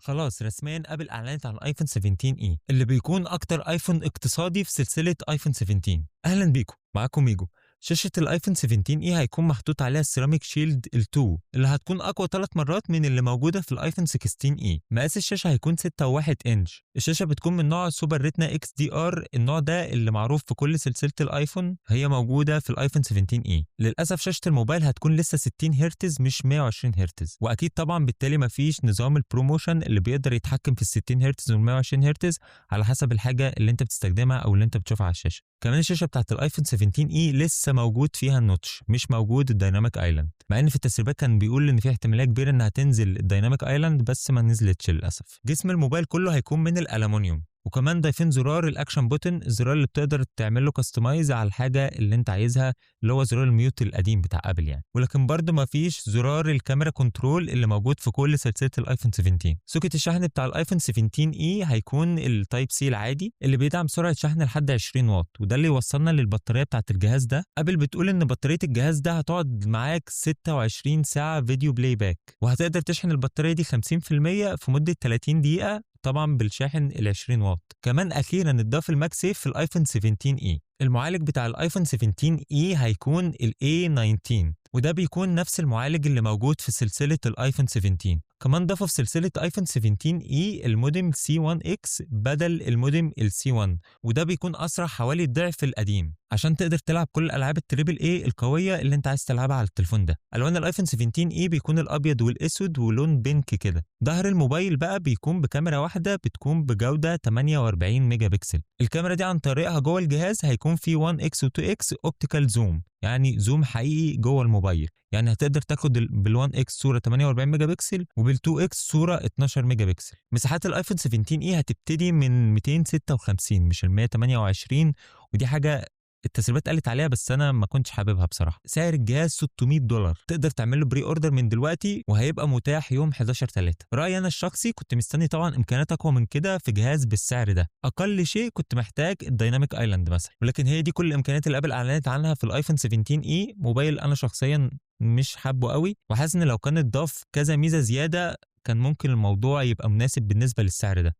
خلاص رسميا ابل اعلنت عن ايفون 17 اي اللي بيكون اكتر ايفون اقتصادي في سلسله ايفون 17. اهلا بيكم، معاكم ميجو. شاشة الايفون 17 اي هيكون محطوط عليها السيراميك شيلد ال2 اللي هتكون اقوى 3 مرات من اللي موجودة في الايفون 16 اي. مقاس الشاشة هيكون 6.1 انش. الشاشة بتكون من نوع سوبر ريتنا اكس دي ار، النوع ده اللي معروف في كل سلسلة الايفون هي موجودة في الايفون 17 اي. للاسف شاشة الموبايل هتكون لسه 60 هرتز مش 120 هرتز، واكيد طبعا بالتالي مفيش نظام البروموشن اللي بيقدر يتحكم في ال 60 هرتز وال 120 هرتز على حسب الحاجة اللي انت بتستخدمها او اللي انت بتشوفها على الشاشة. كمان الشاشه بتاعت الايفون 17 اي لسه موجود فيها النوتش، مش موجود الدايناميك ايلاند، مع ان في التسريبات كان بيقول ان في احتماليه كبيره انها تنزل الدايناميك ايلاند بس ما نزلتش للاسف. جسم الموبايل كله هيكون من الالومنيوم، وكمان ضايفين زرار الاكشن بوتن، الزرار اللي بتقدر تعمل له كاستمايز على الحاجه اللي انت عايزها، اللي هو زرار الميوت القديم بتاع ابل يعني. ولكن برده ما فيش زرار الكاميرا كنترول اللي موجود في كل سلسله الايفون 17. سوكت الشحن بتاع الايفون 17 اي هيكون التايب سي العادي اللي بيدعم سرعه شحن لحد 20 واط، وده اللي يوصلنا للبطاريه بتاعه الجهاز ده. ابل بتقول ان بطاريه الجهاز ده هتقعد معاك 26 ساعه فيديو بلاي باك، وهتقدر تشحن البطاريه دي 50% في مده 30 دقيقه، طبعا بالشاحن ال 20 واط. كمان اخيرا اتضاف الماك سيف في الايفون 17 اي. المعالج بتاع الايفون 17 اي هيكون ال A19، وده بيكون نفس المعالج اللي موجود في سلسله الايفون 17. كمان ضافوا في سلسله ايفون 17 اي المودم C1X بدل المودم ال C1، وده بيكون اسرع حوالي الضعف القديم عشان تقدر تلعب كل الالعاب التريبل اي القويه اللي انت عايز تلعبها على التليفون ده. الوان الايفون 17 اي بيكون الابيض والاسود ولون بينك كده. ظهر الموبايل بقى بيكون بكاميرا واحده بتكون بجوده 48 ميجا بكسل. الكاميرا دي عن طريقها جوه الجهاز هيكون في 1x و2x اوبتيكال زوم، يعني زوم حقيقي جوه الموبايل، يعني هتقدر تاخد بال1 اكس صوره 48 ميجا بكسل وبال2 اكس صوره 12 ميجا بكسل. مساحات الايفون 17 اي هتبتدي من 256 مش ال 128، ودي حاجه التسريبات قالت عليها بس انا ما كنتش حاببها بصراحه. سعر الجهاز $600، تقدر تعمل له بري اوردر من دلوقتي وهيبقى متاح يوم 11/3. رايي انا الشخصي كنت مستني طبعا امكانيات اقوى من كده في جهاز بالسعر ده. اقل شيء كنت محتاج الدايناميك ايلاند مثلا، ولكن هي دي كل الامكانيات اللي ابل اعلنت عنها في الايفون 17 اي. موبايل انا شخصيا مش حابه قوي، وحاسس ان لو كان اتضاف كذا ميزه زياده كان ممكن الموضوع يبقى مناسب بالنسبه للسعر ده.